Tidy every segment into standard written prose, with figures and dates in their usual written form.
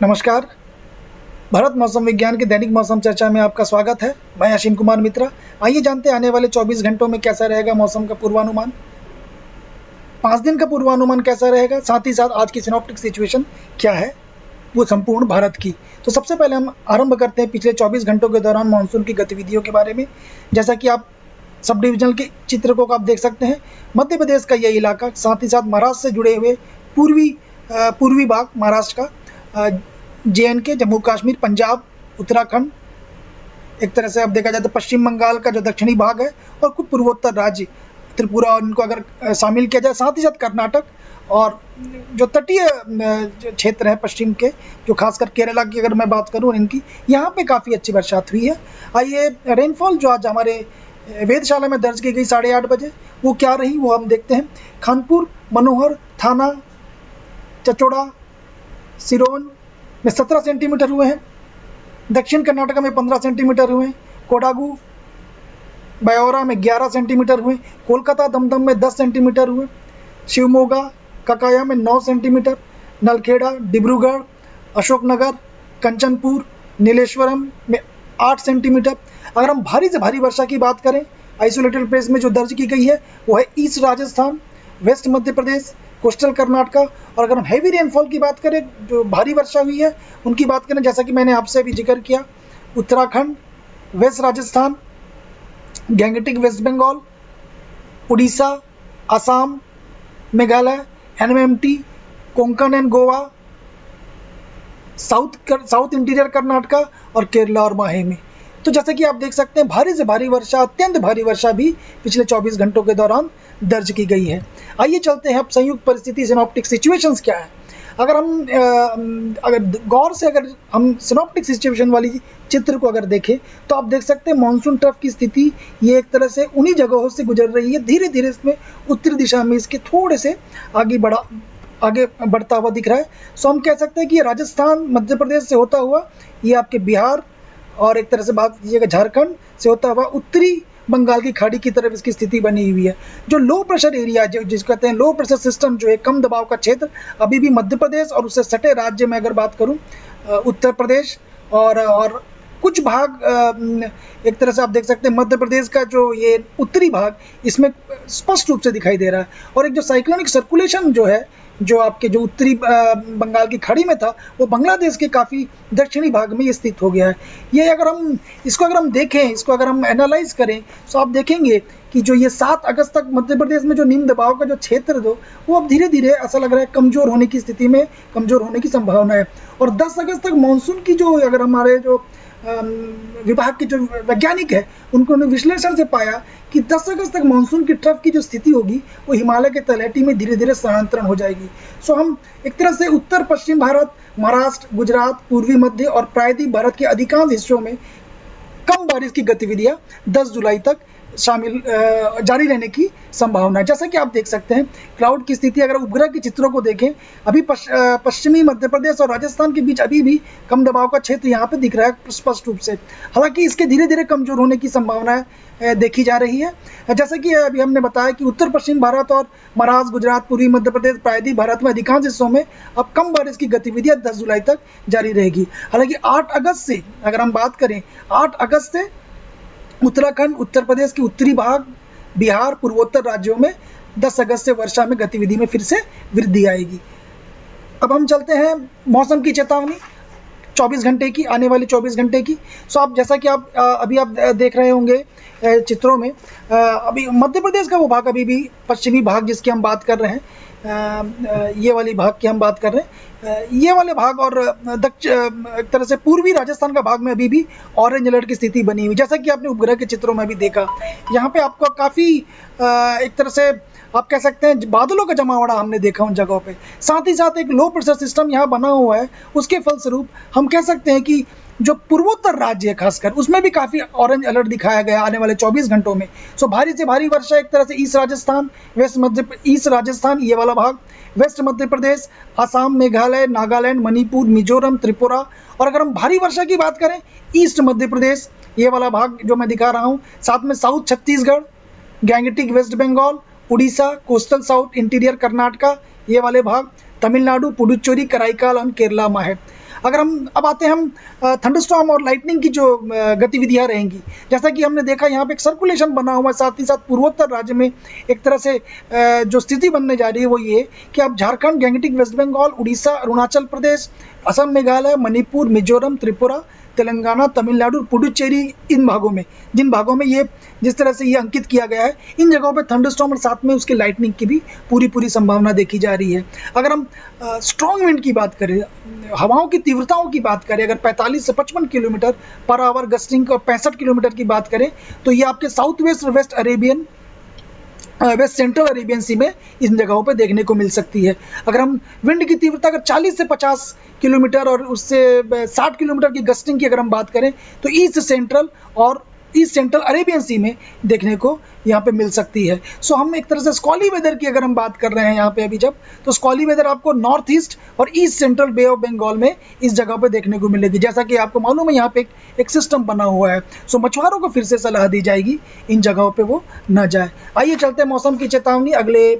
नमस्कार। भारत मौसम विज्ञान के दैनिक मौसम चर्चा में आपका स्वागत है। मैं अश्विन कुमार मित्रा। आइए जानते हैं आने वाले 24 घंटों में कैसा रहेगा मौसम का पूर्वानुमान। 5 दिन का पूर्वानुमान कैसा रहेगा, साथ ही साथ आज की सिनॉप्टिक सिचुएशन क्या है वो संपूर्ण भारत की। तो सबसे पहले हम आरंभ करते हैं पिछले 24 घंटों के दौरान मानसून की गतिविधियों के बारे में। जैसा कि आप सब डिविजनल के चित्र को आप देख सकते हैं, मध्य प्रदेश का यह इलाका, साथ ही साथ महाराष्ट्र से जुड़े हुए पूर्वी भाग महाराष्ट्र का, JNK, जम्मू कश्मीर, पंजाब, उत्तराखंड, एक तरह से अब देखा जाए तो पश्चिम बंगाल का जो दक्षिणी भाग है, और कुछ पूर्वोत्तर राज्य त्रिपुरा और इनको अगर शामिल किया जाए, साथ ही साथ कर्नाटक और जो तटीय क्षेत्र है पश्चिम के, जो खासकर केरला की अगर मैं बात करूं इनकी, यहाँ पे काफ़ी अच्छी बरसात हुई है। आइए रेनफॉल जो आज हमारे वेधशाला में दर्ज की गई 8:30 बजे वो क्या रही वो हम देखते हैं। कानपुर, मनोहर, थाना, चचोड़ा, सिरोन में 17 सेंटीमीटर हुए हैं। दक्षिण कर्नाटक में 15 सेंटीमीटर हुए हैं। कोडागु, बयोरा में 11 सेंटीमीटर हुए। कोलकाता, दमदम में 10 सेंटीमीटर हुए। शिवमोगा, ककाया में 9 सेंटीमीटर। नलखेड़ा, डिब्रूगढ़, अशोकनगर, कंचनपुर, नीलेश्वरम में 8 सेंटीमीटर। अगर हम भारी से भारी वर्षा की बात करें, आइसोलेटेड प्लेस में जो दर्ज की गई है वो है east Rajasthan, waste Madhya Pradesh, coastal Karnataka. और अगर हम हैवी रेनफॉल की बात करें, जो भारी वर्षा हुई है उनकी बात करें, जैसा कि मैंने आपसे अभी जिक्र किया, Uttarakhand, west Rajasthan, gangetic west Bengal, Orissa, Assam, Meghalaya, NMT, Konkan and Goa, south interior Karnataka और केरला और माहे में। तो जैसे कि आप देख सकते हैं, भारी से भारी वर्षा, अत्यंत भारी वर्षा भी पिछले 24 घंटों के दौरान दर्ज की गई है। आइए चलते हैं अब संयुक्त परिस्थिति सिनॉप्टिक सिचुएशंस क्या है। अगर गौर से अगर हम सिनॉप्टिक सिचुएशन वाली चित्र को अगर देखें तो आप देख सकते हैं मानसून ट्रफ की स्थिति ये एक तरह से उन्हीं जगहों से गुजर रही है। धीरे धीरे इसमें उत्तरी दिशा में इसके थोड़े से आगे बढ़ता हुआ दिख रहा है। सो हम कह सकते हैं कि ये राजस्थान, मध्य प्रदेश से होता हुआ ये आपके बिहार और एक तरह से बात कीजिएगा झारखंड से होता हुआ उत्तरी बंगाल की खाड़ी की तरफ इसकी स्थिति बनी हुई है। जो लो प्रेशर एरिया, जो जिसको कहते हैं लो प्रेशर सिस्टम, जो है कम दबाव का क्षेत्र, अभी भी मध्य प्रदेश और उससे सटे राज्य में अगर बात करूं, उत्तर प्रदेश और कुछ भाग, एक तरह से आप देख सकते हैं मध्य प्रदेश का जो ये उत्तरी भाग, इसमें स्पष्ट रूप से दिखाई दे रहा है। और एक जो साइक्लोनिक सर्कुलेशन जो है, जो आपके जो उत्तरी बंगाल की खाड़ी में था, वो बांग्लादेश के काफ़ी दक्षिणी भाग में स्थित हो गया है। ये अगर हम देखें, इसको अगर हम एनालाइज करें, तो आप देखेंगे कि जो ये 7 अगस्त तक मध्य प्रदेश में जो निम्न दबाव का जो क्षेत्र दो, वो अब धीरे धीरे ऐसा लग रहा है कमज़ोर होने की स्थिति में, कमज़ोर होने की संभावना है। और 10 अगस्त तक मानसून की जो, अगर हमारे जो विभाग के जो वैज्ञानिक है, उन्होंने विश्लेषण से पाया कि 10 अगस्त तक मानसून की ट्रफ की जो स्थिति होगी वो हिमालय के तलहटी में धीरे धीरे स्थानांतरण हो जाएगी। सो हम एक तरह से उत्तर पश्चिम भारत, महाराष्ट्र, गुजरात, पूर्वी मध्य और प्रायद्वीप भारत के अधिकांश हिस्सों में कम बारिश की गतिविधियां 10 जुलाई तक जारी रहने की संभावना है। जैसा कि आप देख सकते हैं क्लाउड की स्थिति, अगर उपग्रह के चित्रों को देखें, अभी पश्चिमी मध्य प्रदेश और राजस्थान के बीच अभी भी कम दबाव का क्षेत्र यहाँ पे दिख रहा है स्पष्ट रूप से। हालांकि इसके धीरे धीरे कमजोर होने की संभावना देखी जा रही है। जैसा कि अभी हमने बताया कि उत्तर पश्चिम भारत और महाराष्ट्र, गुजरात, पूर्वी मध्य प्रदेश, प्रायद्वीप भारत में अधिकांश हिस्सों में अब कम बारिश की गतिविधियां 10 जुलाई तक जारी रहेगी। हालांकि 8 अगस्त से अगर हम बात करें, 8 अगस्त से उत्तराखंड, उत्तर प्रदेश के उत्तरी भाग, बिहार, पूर्वोत्तर राज्यों में 10 अगस्त से वर्षा में गतिविधि में फिर से वृद्धि आएगी। अब हम चलते हैं मौसम की चेतावनी 24 घंटे की, आने वाले 24 घंटे की। सो आप जैसा कि आप अभी आप देख रहे होंगे चित्रों में, अभी मध्य प्रदेश का वो भाग, अभी भी पश्चिमी भाग जिसकी हम बात कर रहे हैं, ये वाली भाग की हम बात कर रहे हैं, ये वाले भाग और एक तरह से पूर्वी राजस्थान का भाग में अभी भी ऑरेंज अलर्ट की स्थिति बनी हुई। जैसा कि आपने उपग्रह के चित्रों में भी देखा, यहाँ पे आपको काफ़ी एक तरह से आप कह सकते हैं बादलों का जमावड़ा हमने देखा उन जगहों पे। साथ ही साथ एक लो प्रेशर सिस्टम यहाँ बना हुआ है, उसके फलस्वरूप हम कह सकते हैं कि जो पूर्वोत्तर राज्य है खासकर, उसमें भी काफ़ी ऑरेंज अलर्ट दिखाया गया आने वाले 24 घंटों में। सो भारी से भारी वर्षा एक तरह से ईस्ट राजस्थान ये वाला भाग, वेस्ट मध्य प्रदेश, असम, मेघालय, नागालैंड, मणिपुर, मिजोरम, त्रिपुरा। और अगर हम भारी वर्षा की बात करें, ईस्ट मध्य प्रदेश ये वाला भाग जो मैं दिखा रहा हूँ, साथ में south Chhattisgarh, gangetic west Bengal, Orissa, coastal south interior Karnataka ये वाले भाग, तमिलनाडु, पुडुचेरी, कराईकाल और केरला में है। अगर हम अब आते हैं हम थंडरस्टॉर्म और लाइटनिंग की जो गतिविधियां रहेंगी, जैसा कि हमने देखा यहाँ पे एक सर्कुलेशन बना हुआ है, साथ ही साथ पूर्वोत्तर राज्य में एक तरह से जो स्थिति बनने जा रही है वो ये कि अब झारखंड, गैंगटिक वेस्ट बंगाल, उड़ीसा, अरुणाचल प्रदेश, असम, मेघालय, मणिपुर, मिजोरम, त्रिपुरा, तेलंगाना, तमिलनाडु, पुडुचेरी, इन भागों में, जिन भागों में ये जिस तरह से ये अंकित किया गया है, इन जगहों पे थंडरस्टॉर्म और साथ में उसकी लाइटनिंग की भी पूरी संभावना देखी जा रही है। अगर हम स्ट्रॉन्ग विंड की बात करें, हवाओं की तीव्रताओं की बात करें, अगर 45 से 55 किलोमीटर पर आवर गस्टिंग और 65 किलोमीटर की बात करें, तो ये आपके साउथ वेस्ट और वेस्ट सेंट्रल अरेबियन सी में इन जगहों पे देखने को मिल सकती है। अगर हम विंड की तीव्रता अगर 40 से 50 किलोमीटर और उससे 60 किलोमीटर की गस्टिंग की अगर हम बात करें, तो ईस्ट सेंट्रल अरेबियन सी में देखने को यहाँ पे मिल सकती है। सो हम एक तरह से स्कॉली वेदर की अगर हम बात कर रहे हैं यहाँ पे अभी जब, तो स्कॉली वेदर आपको नॉर्थ ईस्ट और east central bay of Bengal में इस जगह पे देखने को मिलेगी। जैसा कि आपको मालूम है यहाँ पे एक सिस्टम बना हुआ है। सो मछुआरों को फिर से सलाह दी जाएगी इन जगहों पे वो न जाए। आइए चलते हैं मौसम की चेतावनी अगले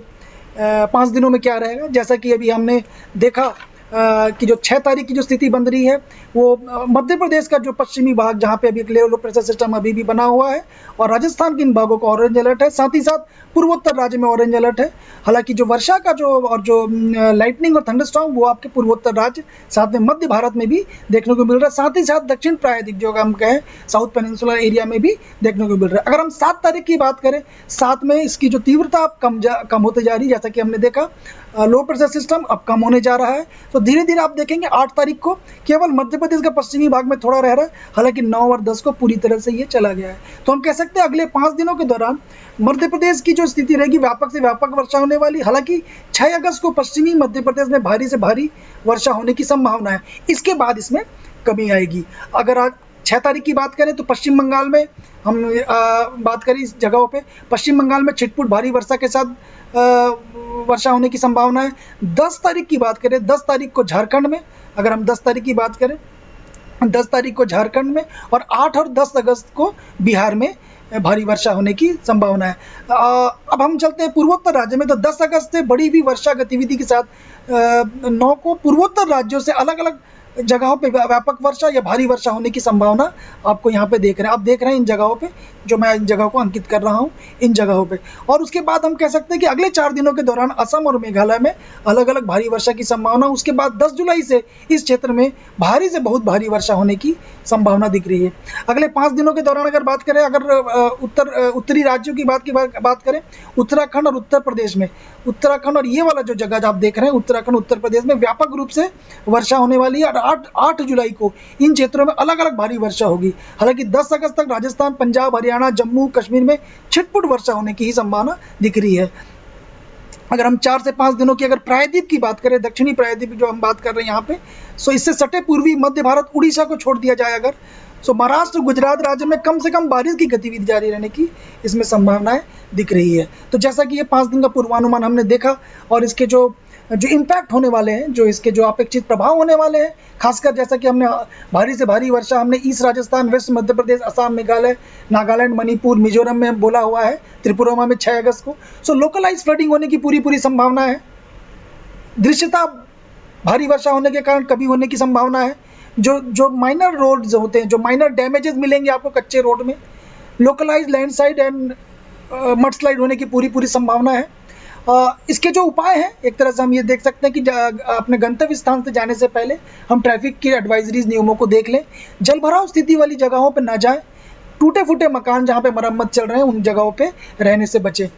5 दिनों में क्या रहेगा। जैसा कि अभी हमने देखा कि जो 6 तारीख की जो स्थिति बन रही है वो मध्य प्रदेश का जो पश्चिमी भाग, जहाँ पे अभी एक लो प्रेशर सिस्टम अभी भी बना हुआ है, और राजस्थान के इन भागों को ऑरेंज अलर्ट है। साथ ही साथ पूर्वोत्तर राज्य में ऑरेंज अलर्ट है। हालांकि जो वर्षा का जो लाइटनिंग और थंडरस्टॉर्म वो आपके पूर्वोत्तर राज्य, साथ में मध्य भारत में भी देखने को मिल रहा है। साथ ही साथ दक्षिण प्रायद्वीप जो हम कहें साउथ पेनिनसुलर एरिया में भी देखने को मिल रहा है। अगर हम 7 तारीख की बात करें, 7 में इसकी जो तीव्रता कम होते जा रही है, जैसा कि हमने देखा लो प्रेशर सिस्टम अब कम होने जा रहा है। तो धीरे धीरे आप देखेंगे 8 तारीख को केवल मध्य प्रदेश का पश्चिमी भाग में थोड़ा रह रहा है, हालांकि 9 और 10 को पूरी तरह से ये चला गया है। तो हम कह सकते हैं अगले 5 दिनों के दौरान मध्य प्रदेश की जो स्थिति रहेगी व्यापक से व्यापक वर्षा होने वाली। हालांकि 6 अगस्त को पश्चिमी मध्य प्रदेश में भारी से भारी वर्षा होने की संभावना है। इसके बाद इसमें कमी आएगी। अगर आज 6 तारीख की बात करें तो पश्चिम बंगाल में हम बात करें इस जगहों पे, पश्चिम बंगाल में छिटपुट भारी वर्षा के साथ वर्षा होने की संभावना है। 10 तारीख की बात करें, 10 तारीख को झारखंड में, अगर हम 10 तारीख की बात करें, 10 तारीख को झारखंड में, और 8 और 10 अगस्त को बिहार में भारी वर्षा होने की संभावना है। अब हम चलते हैं पूर्वोत्तर राज्य में, तो 10 अगस्त से बड़ी भी वर्षा गतिविधि के साथ 9 को पूर्वोत्तर राज्यों से अलग अलग जगहों पे व्यापक वर्षा या भारी वर्षा होने की संभावना आपको यहाँ पे देख रहे हैं। आप देख रहे हैं इन जगहों पे, जो मैं इन जगहों को अंकित कर रहा हूँ इन जगहों पे। और उसके बाद हम कह सकते हैं कि अगले 4 दिनों के दौरान असम और मेघालय में अलग अलग भारी वर्षा की संभावना। उसके बाद 10 जुलाई से इस क्षेत्र में भारी से बहुत भारी वर्षा होने की संभावना दिख रही है। अगले 5 दिनों के दौरान अगर बात करें, अगर उत्तरी राज्यों की बात करें, उत्तराखंड और उत्तर प्रदेश में, उत्तराखंड और ये वाला जो जगह आप देख रहे हैं उत्तराखंड उत्तर प्रदेश में व्यापक रूप से वर्षा होने वाली है। 8 जुलाई को इन क्षेत्रों में अलग अलग भारी वर्षा होगी। हालांकि 10 अगस्त तक राजस्थान, पंजाब, हरियाणा, जम्मू कश्मीर में छिटपुट वर्षा होने की ही संभावना दिख रही है। अगर हम 4 से 5 दिनों की अगर प्रायद्वीप की बात करें, दक्षिणी प्रायद्वीप जो हम बात कर रहे हैं यहाँ पे, सो इससे सटे पूर्वी मध्य भारत, उड़ीसा को छोड़ दिया जाए अगर, सो महाराष्ट्र, गुजरात राज्य में कम से कम बारिश की गतिविधि जारी रहने की इसमें संभावनाएं दिख रही है। तो जैसा कि ये 5 दिन का पूर्वानुमान हमने देखा, और इसके जो इम्पैक्ट होने वाले हैं, जो इसके जो अपेक्षित प्रभाव होने वाले हैं, खासकर जैसा कि हमने भारी से भारी वर्षा हमने ईस्ट राजस्थान, वेस्ट मध्य प्रदेश, असम, मेघालय, नागालैंड, मणिपुर, मिजोरम में बोला हुआ है, त्रिपुरा में 6 अगस्त को। सो लोकलाइज फ्लडिंग होने की पूरी संभावना है। दृश्यता भारी वर्षा होने के कारण कभी होने की संभावना है। जो माइनर रोड्स होते हैं, जो माइनर डैमेजेस मिलेंगे आपको कच्चे रोड में, लोकलाइज लैंडस्लाइड एंड मडस्लाइड होने की पूरी संभावना है। इसके जो उपाय हैं, एक तरह से हम ये देख सकते हैं कि अपने गंतव्य स्थान से जाने से पहले हम ट्रैफिक की एडवाइजरीज, नियमों को देख लें। जल भराव स्थिति वाली जगहों पर ना जाएं। टूटे फूटे मकान जहाँ पे मरम्मत चल रहे हैं उन जगहों पे रहने से बचें।